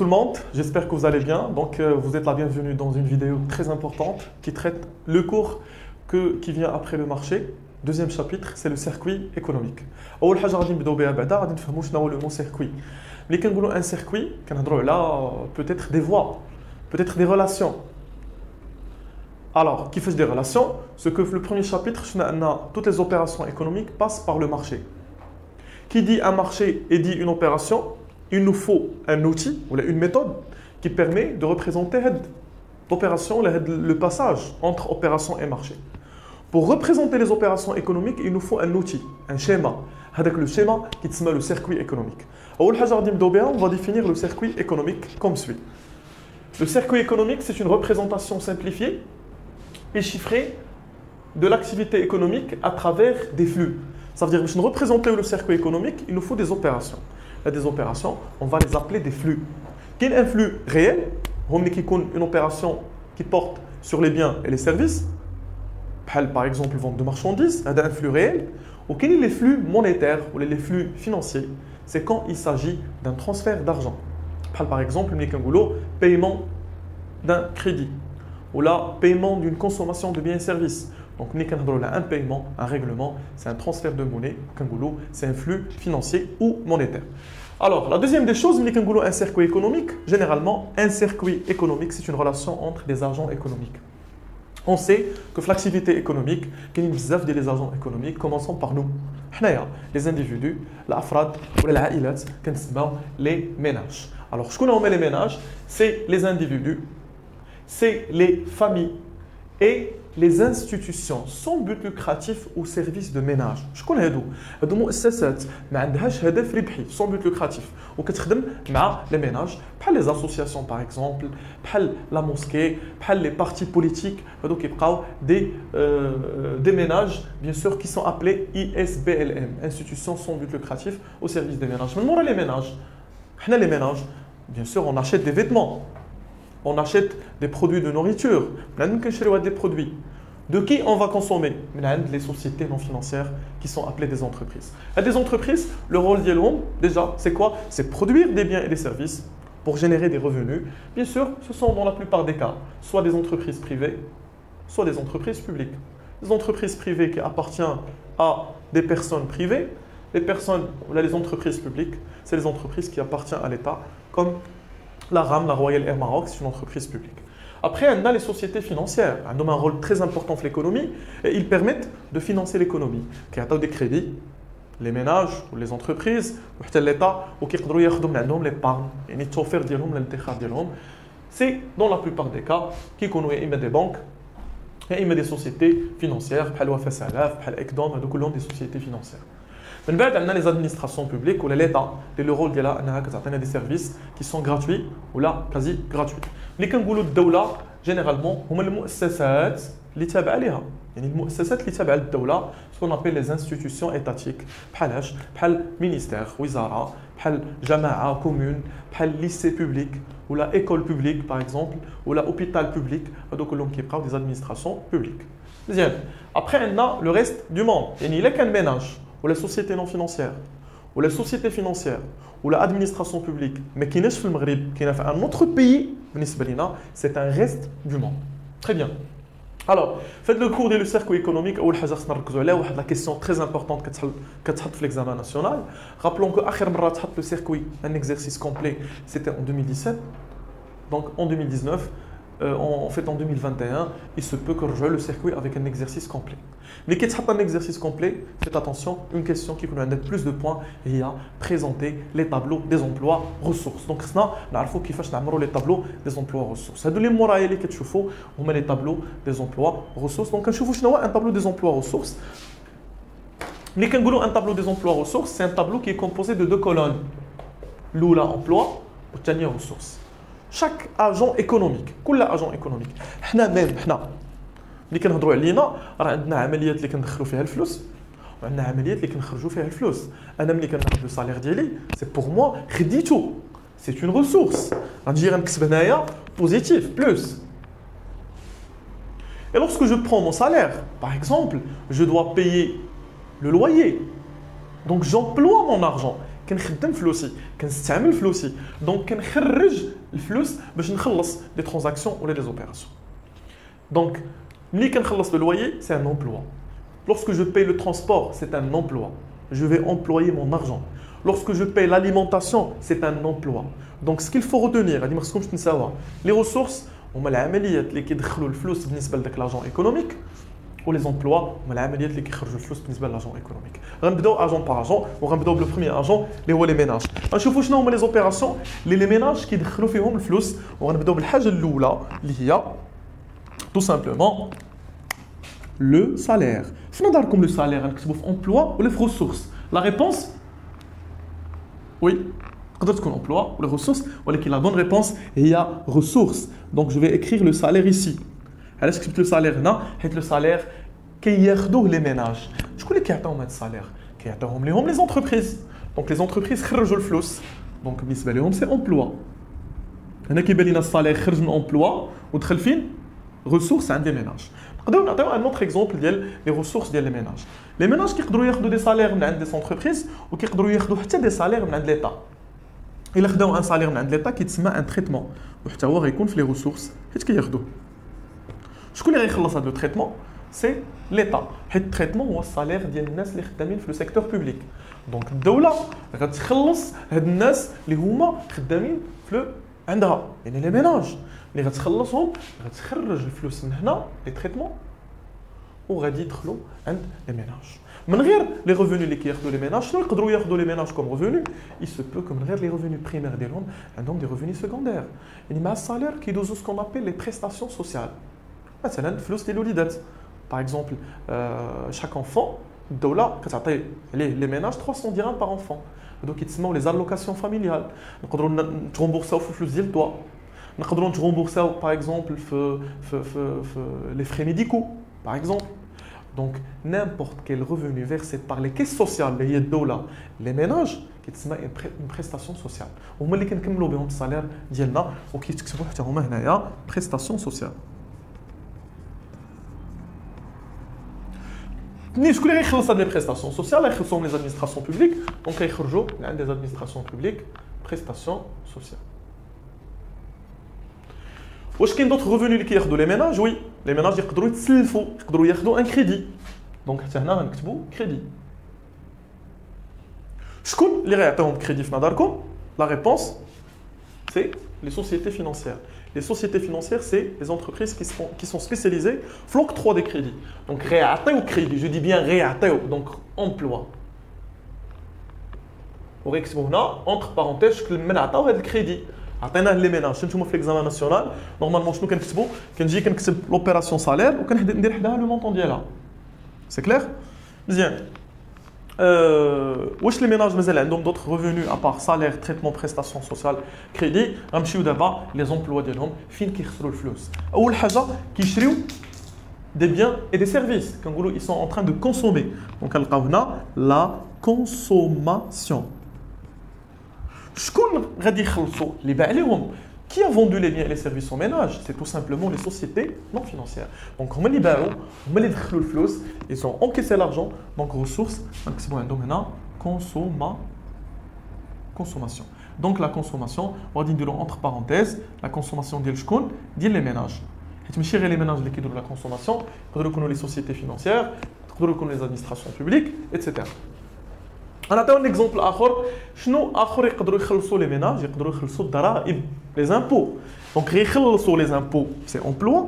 le monde, j'espère que vous allez bien. Donc, vous êtes la bienvenue dans une vidéo très importante qui traite le cours qui vient après le marché. Deuxième chapitre, c'est le circuit économique. أول حاجة غادي نبداو بها بعدا غادي نفهموا شنو هو le mot circuit. ملي كنقولوا un circuit كنهضروا على peut-être des voies, peut-être des relations. Alors, qui fait des relations? Ce que le premier chapitre, toutes les opérations économiques passent par le marché. Qui dit un marché et dit une opération, il nous faut un outil ou une méthode qui permet de représenter l'opération, le passage entre opération et marché. Pour représenter les opérations économiques, il nous faut un outil, un schéma. Avec le schéma qui s'appelle le circuit économique. On va définir le circuit économique comme suit. Le circuit économique, c'est une représentation simplifiée et chiffrée de l'activité économique à travers des flux. Ça veut dire que pour représenter le circuit économique, il nous faut des opérations. Il y a des opérations, on va les appeler des flux. Quel est un flux réel? Une opération qui porte sur les biens et les services. Par exemple, vente de marchandises, c'est un flux réel. Ou quels sont les flux monétaires ou les flux financiers? C'est quand il s'agit d'un transfert d'argent. Par exemple, paiement d'un crédit ou là, paiement d'une consommation de biens et services. Donc, un paiement, un règlement, c'est un transfert de monnaie, c'est un flux financier ou monétaire. Alors, la deuxième des choses, un circuit économique, généralement, un circuit économique, c'est une relation entre des agents économiques. On sait que l'activité économique, il y a des agents économiques, commençons par nous. Les individus, l'afrad ou les ménages. Alors, ce qu'on met les ménages, c'est les individus, c'est les familles et les institutions sans but lucratif au service de ménage. شكون هادو؟ هادو مؤسسات ما عندهاش هدف ربحي sans but lucratif وكتخدم مع les ménages بحال les associations par exemple بحال la mosquée بحال les partis politiques هادو كيبقاو des ménages bien sûr qui sont appelés ISBLM institutions sans but lucratif au service des ménages. من مورا les ménages حنا les ménages bien sûr on achète des vêtements. On achète des produits de nourriture. Des produits. De qui on va consommer? Les sociétés non financières qui sont appelées des entreprises. Et des entreprises, le rôle d'Yelom, déjà, c'est quoi? C'est produire des biens et des services pour générer des revenus. Bien sûr, ce sont dans la plupart des cas, soit des entreprises privées, soit des entreprises publiques. Les entreprises privées qui appartiennent à des personnes privées, les entreprises publiques, c'est les entreprises qui appartiennent à l'État, comme la RAM, la Royal Air Maroc, c'est une entreprise publique. Après, on a les sociétés financières. Elles ont un rôle très important dans l'économie et ils permettent de financer l'économie. Qui ont des crédits, les ménages ou les entreprises, ou l'État, ou qui peuvent avoir l'épargne, c'est dans la plupart des cas qui connaissent des banques et des sociétés financières, comme Wafa Salaf, comme Ekdom, des sociétés financières. من بعد عندنا les administrations publiques ou l'État le rôle ديالها انها كتعطينا des services qui sont gratuits ou là quasi gratuits. اللي كنقولوا الدولة généralement هما المؤسسات اللي تابعة ليها يعني المؤسسات اللي تابعة للدولة ce qu'on appelle les institutions étatiques بحال ministère وزارة بحال جماعة commune بحال lycée public ou la école publique par exemple ou la hôpital public هادو كلهم كيبقاو des administrations publiques. Deuxième, après on a le reste du monde يعني إلا كان ménage ou les sociétés non financières, ou les sociétés financières, ou l'administration publique, mais qui n'est pas au Maghreb, qui n'est pas un autre pays, c'est un reste du monde. Très bien. Alors, faites le cours du circuit économique, ou la question très importante que tu as l'examen national. Rappelons que le circuit, un exercice complet, c'était en 2017. Donc en 2019, en fait en 2021, il se peut que je joue le circuit avec un exercice complet. Mais quand tu as un exercice complet, faites attention, une question qui nous donne plus de points, il y a présenter les tableaux des emplois ressources. Donc, nous avons fait les tableaux des emplois ressources. C'est les moraïs que tu fais, on met les tableaux des emplois ressources. Donc, quand je vous un tableau des emplois ressources, mais quand un tableau des emplois ressources, c'est un tableau qui est composé de deux colonnes. L'oula emploi, ou tania ressources. Chaque agent économique, كل agent économique. حنا اللي كنهضروا علينا راه عندنا عمليات اللي كندخلوا فيها الفلوس وعندنا عمليات اللي كنخرجوا فيها الفلوس. انا ملي كناخذ لو سالير ديالي سي بور موا خديتو سي اون ريسورس غنجي غنكتب هنايا بوزيتيف بلوس. Et lorsque je prends mon salaire, par exemple, je dois payer le loyer. Donc j'emploie mon argent. كنخدم فلوسي كنستعمل فلوسي دونك كنخرج الفلوس باش نخلص les transactions ou les opérations. Donc, ملي كنخلص le loyer, c'est un emploi. Lorsque je paye le transport, c'est un emploi. Je vais employer mon argent. Lorsque je paye l'alimentation, c'est un emploi. Donc, ce qu'il faut retenir, les ressources, هما العمليات اللي كيدخلوا الفلوس بالنسبه لذاك l'argent économique. ولي زومبلوا هما العمليات اللي كيخرجوا الفلوس بالنسبه لاجون ايكونوميك. غنبداو اجون باغ اجون وغنبداو بلو بروميير اجون اللي هو لي ميناج. غنشوفوا شنو هما لي زوبيراسيون اللي لي ميناج كيدخلوا فيهم الفلوس وغنبداو بالحاجه الاولى اللي هي تو سامبلومون لو سالير. فين داركم لو سالير غنكتبوا في امبلوا ولا في ريسورس؟ لا ريبونس وي تقدر تكون امبلوا ولا ريسورس ولكن لا بون ريبونس هي ريسورس. دونك جو في écrire le salaire ici. علاش كتبت لو سالير هنا؟ حيت لو سالير كياخذوه لي ميناج. شكون اللي كيعطيهم هذا السالير؟ كيعطيوهم ليهم لي زونتربريز. دونك لي زونتربريز خرجوا الفلوس. دونك بالنسبه لهم سي امبلوا. هنا كيبان لنا السالير خرج من امبلوا ودخل فين؟ ريسورس عند لي ميناج. نقدروا نعطيو ان اوتر اكزومبل ديال لي ريسورس ديال لي ميناج. لي ميناج كيقدروا ياخذوا دي سالير من عند لي زونتربريز وكيقدروا ياخذوا حتى دي سالير من عند ليطا. الا خداو ان سالير من عند ليطا كيتسمى ان تريتمون وحتى هو غيكون في لي ريسورس حيت كياخذوه. شكون اللي غيخلص هذا لو تريتمون؟ سي ليطا. حيت التريتمون هو السالير ديال الناس اللي خدامين في لو سيكتور بوبليك. دونك الدوله غتخلص هاد الناس اللي هما خدامين في عندها يعني لي ميناج اللي غتخلصهم غتخرج الفلوس من هنا لي تريتمون وغادي يدخلوا عند لي ميناج. من غير لي ريفوني اللي كياخذوا لي ميناج شنو يقدروا ياخذوا لي ميناج كوم ريفوني؟ il se peut que من غير لي ريفوني بريمير ديالهم عندهم دي ريفوني سكوندير. يعني مع السالير كيدوزو سكون ابيل لي بريستاسيون سوسيال. مثلا الفلوس ديال الوليدات باغ اكزومبل شاك انفون الدوله كتعطي عليه لي ميناج 300 درهم باغ انفون. هادو كيتسموا لي زالوكاسيون فاميليال. نقدروا نتغومبورساو في الفلوس ديال الدواء. نقدروا نتغومبورساو باغ اكزومبل في لي فري ميديكو باغ اكزومبل. Donc, n'importe quel revenu versé par les caisses sociales, les ménages, qui est une prestation sociale. On va نكملوا بهم السالير ديالنا وكيتكتبوا حتى هما هنايا prestation sociale. شكون اللي غيخلص هاد لي بريستاسيون سوسيال؟ غيخلصوهم لي زادمينستراسيون بوبليك. دونك غيخرجوا من عند لي زادمينستراسيون بوبليك بريستاسيون سوسيال. واش كاين دوطخ ريفوني اللي كياخذوا لي ميناج؟ وي لي ميناج يقدروا يتسلفوا، يقدروا ياخذوا ان كريدي. دونك حتى هنا غنكتبوا كريدي. شكون اللي غيعطيهم كريدي في نظركم؟ لا ريبونس سي لي سوسيتي فينانسيير. Les sociétés financières, c'est les entreprises qui sont spécialisées dans l'octroi des crédits. Donc, réaté ou crédit, je dis bien réaté, donc emploi. Vous voyez entre parenthèses, que le menata ou le crédit. عطيناه لي ميناج. شنو في l'examen national نورمالمون شنو كنكتبوا؟ كنجي كنكتب لوبيراسيون سالير وكندير حداها لو مونطون ديالها. سي كلير؟ مزيان. واش لي ميناج مازال عندهم دوطخ ريفوني ابار سالير تريتمون بريستاسيون سوسيال كريدي؟ غنمشيو دابا لي زومبلوا ديالهم فين كيخسروا الفلوس. اول حاجه كيشريو دي بيان اي دي سيرفيس كنقولوا ils sont en train de consommer. دونك كنلقاو هنا لا كونسوماسيون. شكون غادي يخلصوا اللي باع لهم؟ Qui a vendu les biens et les services au ménage? C'est tout simplement les sociétés non financières. Donc, on les باعوا, on les دخلوا الفلوس, ils ont encaissé l'argent. Donc, ressources, نكتبوا عندهم هنا consommation. Donc, la consommation, on va dire entre parenthèses, la consommation ديال شكون؟ ديال les ménages. حيت ماشي غير les ménages اللي كيديروا la consommation, يقدروا يكونوا les sociétés financières, يقدروا يكونوا les administrations publiques, etc. نعطيو اكزومبل اخر. شنو اخر يقدروا يخلصوا لي ميناج؟ يقدروا يخلصوا الضرائب لي زامبو. دونك غيخلصوا لي زامبو سي امبلوا.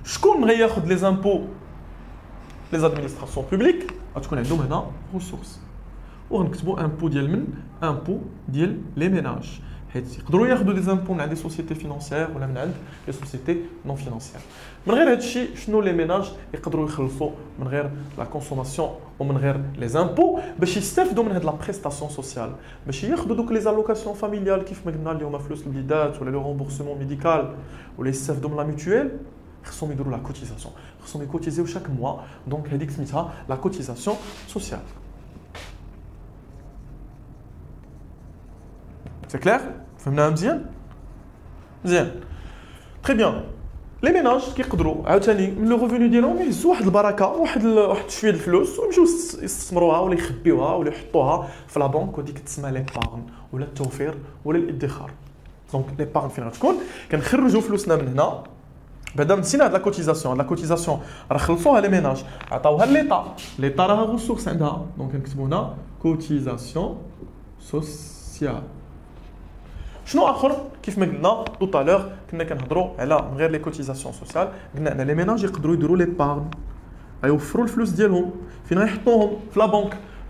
شكون غياخذ لي زامبو؟ لي زادمينستراسيون بوبليك. غتكون عندهم هنا ريسورس وغنكتبوا امبو ديال من؟ امبو ديال لي ميناج. حيت يقدروا ياخذوا لي زامبو من عند لي سوسيتي فينانسيير ولا من عند لي سوسيتي نون فينانسيير. من غير هذا الشيء شنو لي ميناج يقدروا يخلصوا من غير لا كونسوماسيون ومن غير لي زامبو باش يستافدوا من هاد لا بريستاسيون سوسيال، باش ياخذوا دوك لي زالوكاسيون فاميليال كيف ما قلنا اللي هما فلوس الوليدات ولا لو رومبورسمون ميديكال ولا يستافدوا من لا ميتويل. خصهم يديروا لا كوتيزاسيون، خصهم يكوتيزيو شاك موا. دونك هذيك سميتها لا كوتيزاسيون سوسيال. سي كلير؟ فهمناها مزيان؟ مزيان. تري بيان. لي ميناج كيقدروا عاوتاني من لو ريفوني ديالهم يهزوا واحد البركه، واحد شويه الفلوس ويمشيو يستثمروها ولا يخبيوها ولا يحطوها في لا بنك، وديك تسمى ليبارن ولا التوفير ولا الادخار. دونك ليبارغن فين غتكون كنخرجوا فلوسنا من هنا بعدا نسينا هاد لا كوتيزاسيون راه خلصوها لي ميناج عطاوها ليطا راه غوسورس عندها دونك كنكتبوا هنا كوتيزاسيون سوسيال. شنو اخر كيف ما قلنا طوطالور كنا كنهضروا على من غير لي كوتيزاسيون سوسيال قلنا ان لي ميناج يقدروا يديروا ليبارغن غيوفروا الفلوس ديالهم فين غيحطوهم في لا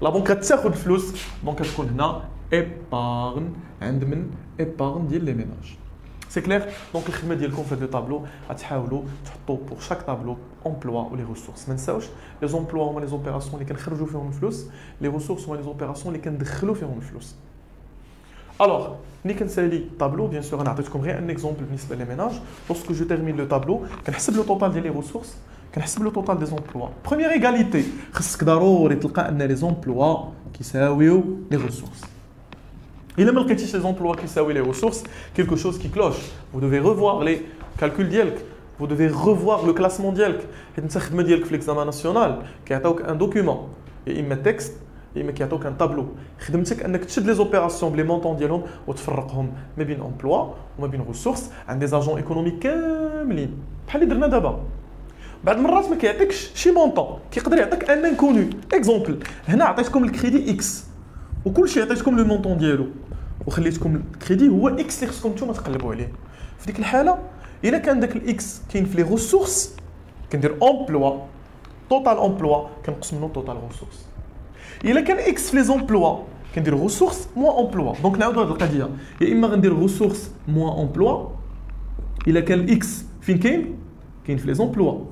بنك غتاخذ الفلوس دونك كتكون هنا ايبارغن عند من ايبارغن ديال لي ميناج. سي كلير دونك الخدمه ديالكم في هاد لو طابلو غتحاولوا تحطوا بور شاك طابلو امبلوا و لي ريسورس. ما نساوش لي زومبلوا هما لي زوبيراسيون اللي كنخرجوا فيهم الفلوس، لي ريسورس هما لي زوبيراسيون اللي كندخلوا فيهم الفلوس. الوغ ملي كنسالي طابلو بيان سور انا عطيتكم غير ان اكزومبل بالنسبه لي ميناج. لوسكو جو تيرمين لو طابلو كنحسب لو توتال ديال لي ريسورس كنحسب لو توتال دي زومبلوا. بروميير ايغاليتي خصك ضروري تلقى ان لي زومبلوا كيساويو لي ريسورس. إلا ما لقيتيش لي زومبلوا كيساوي لي ريسورس quelque chose qui cloche. Vous devez revoir les calculs ديالك. Vous devez revoir le classement ديالك. حيت انت الخدمه ديالك في ليكزامان ناسيونال كيعطيوك ان دوكيومون يا اما تكست يا اما كيعطيوك ان طابلو. خدمتك انك تشد لي زوبيراسيون بلي مونطون ديالهم وتفرقهم ما بين امبلوا وما بين ريسورس عند دي زاجون ايكونوميك كاملين بحال اللي درنا دابا. بعض المرات ما كيعطيكش شي مونطون كيقدر يعطيك ان انكونو. اكزومبل هنا عطيتكم الكريدي اكس وكلشي عطيتكم لو مونطون ديالو وخليتكم الكريدي هو اكس اللي خصكم نتوما تقلبوا عليه. في ديك الحاله الا كان داك الاكس كاين في لي ريسورس كندير امبلوا توتال امبلوا كنقسم منه توتال ريسورس. الا كان اكس في لي زومبلوا كندير ريسورس موان امبلوا. دونك نعاودوا هذه القضيه يا اما غندير ريسورس موان امبلوا الا كان الاكس فين كاين في لي زومبلوا.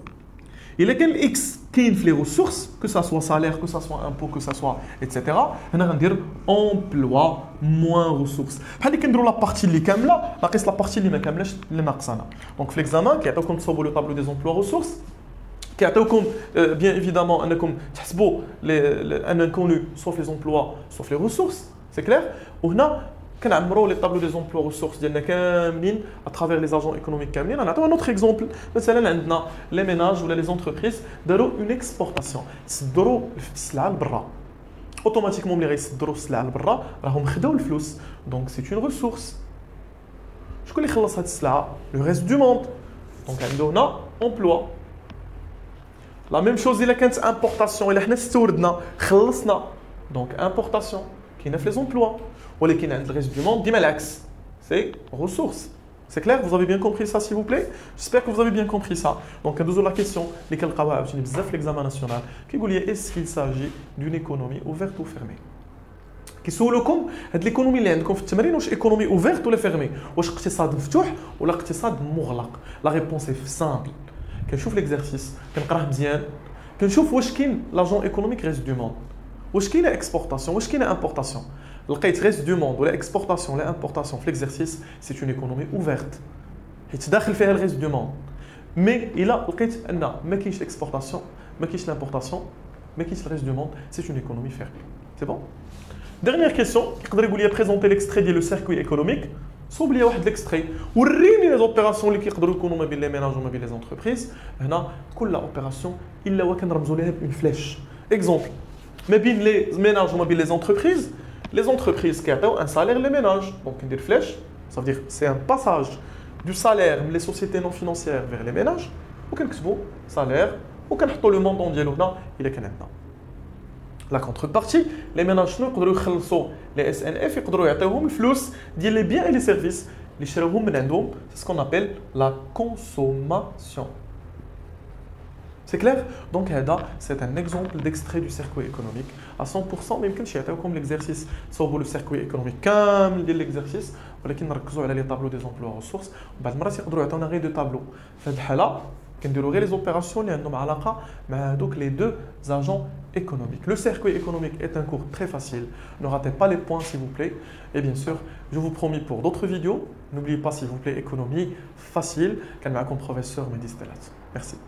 الا كان الاكس كاين في لي ريسورس كو سا سوا سالير كو سا سوا امبو كو سا سوا ايتترا هنا غندير امبلوا موان ريسورس. بحال اللي كنديروا لا بارتي اللي كامله ناقص لا بارتي اللي ما كاملاش اللي ناقصانا. دونك في ليكزامان كيعطيوكم تصوبوا لو طابلو دي زومبلوا ريسورس كيعطيوكم بيان ايفيدامون انكم تحسبوا ان انكونو سوف لي زومبلوا سوف لي ريسورس. سي كلير وهنا كنعمروا لي طابلو دي زومبلوا ريسورس ديالنا كاملين اترافير لي زاجون ايكونوميك كاملين. نعطيو ان اوتر اكزومبل مثلا عندنا لي ميناج ولا لي زونتربريز داروا اون اكسبورطاسيون صدروا السلعه لبرا اوتوماتيكمون ملي غيصدروا السلعه لبرا راهم خداو الفلوس دونك سي اون ريسورس. شكون اللي خلص هاد السلعه؟ لو ريست دو موند. دونك عنده هنا امبلوا. لا ميم شوز الا كانت امبورطاسيون الا حنا استوردنا خلصنا دونك امبورطاسيون كاينه في لي زومبلوا. ولكن عند الريست دو موند ديما العكس سي ريسورس. C'est clair? Vous avez bien compris ça, s'il vous plaît? J'espère que vous avez bien compris ça. Donc, nous avons la question, lesquelles l'examen national, qui est-ce qu'il s'agit d'une économie ouverte ou fermée? كيسولوكم هاد ليكونومي اللي عندكم في التمرين واش ايكونومي اوفيرت ولا فيرمي؟ واش اقتصاد مفتوح ولا اقتصاد مغلق؟ لا ريبونس اي سامبل. كنشوف ليكزارسيس كنقراه مزيان كنشوف واش كاين لاجون ايكونوميك ريست دو موند واش كاينه اكسبورطاسيون واش كاينه امبورطاسيون. لقيت ريست دو موند ولا اكسبورطاسيون ولا امبورطاسيون في ليكزارسيس سي اون ايكونومي اوفيرت حيت داخل فيها الريست دو موند. مي الا لقيت ان ما كاينش الاكسبورطاسيون ما كاينش لامبورطاسيون ما كاينش الريست دو موند سي اون ايكونومي فيرمي. سي بون. Dernière question, يقدر يقول لي présenter l'extrait ديال le circuit économique. صوب لي واحد l'extrait وريني لي زوبيراسيون اللي كيقدروا يكونوا ما بين لي ميناج وما بين لي زونتربريز. هنا كل اوبيراسيون الا وكنرمزوا ليها بون فلاش. اكزومبل ما بين لي ميناج وما بين لي زونتربريز. لي زونتربريز كيعطيو ان سالير لي ميناج دونك ندير فلاش. Ça veut dire c'est un passage du salaire من les sociétés non financières vers les ménages وكنكتبوا salaire وكنحطوا لو مونطون ديالو هنا الا كان عندنا. لا كونتربارتي لي ميناج شنو يقدروا يخلصوا لي اس ان اف يقدروا يعطيوهم الفلوس ديال لي بيان اي لي سيرفيس اللي شراوهم من عندهم سي سكون ابل لا كونسوماسيون. سي كلير دونك هذا سي ان اكزومبل ديكستري دو سيركوي ايكونوميك ا 100%. ما يمكنش يعطيوكم ليكزارسيس تصوبوا لو سيركوي ايكونوميك كامل ديال ليكزارسيس ولكن نركزوا على لي طابلو دي زومبلوا ريسورس. وبعض المرات يقدروا يعطيونا غير دو طابلو. في هذه الحاله كنديروا غير لي زوبيراسيون اللي عندهم علاقه مع هذوك لي دو agents économiques. Le circuit économique est un cours très facile. Ne ratez pas les points s'il vous plaît. Et bien sûr, je vous promis pour d'autres vidéos. N'oubliez pas s'il vous plaît économie facile. كان معكم professeur Mehdi Stelat. Merci.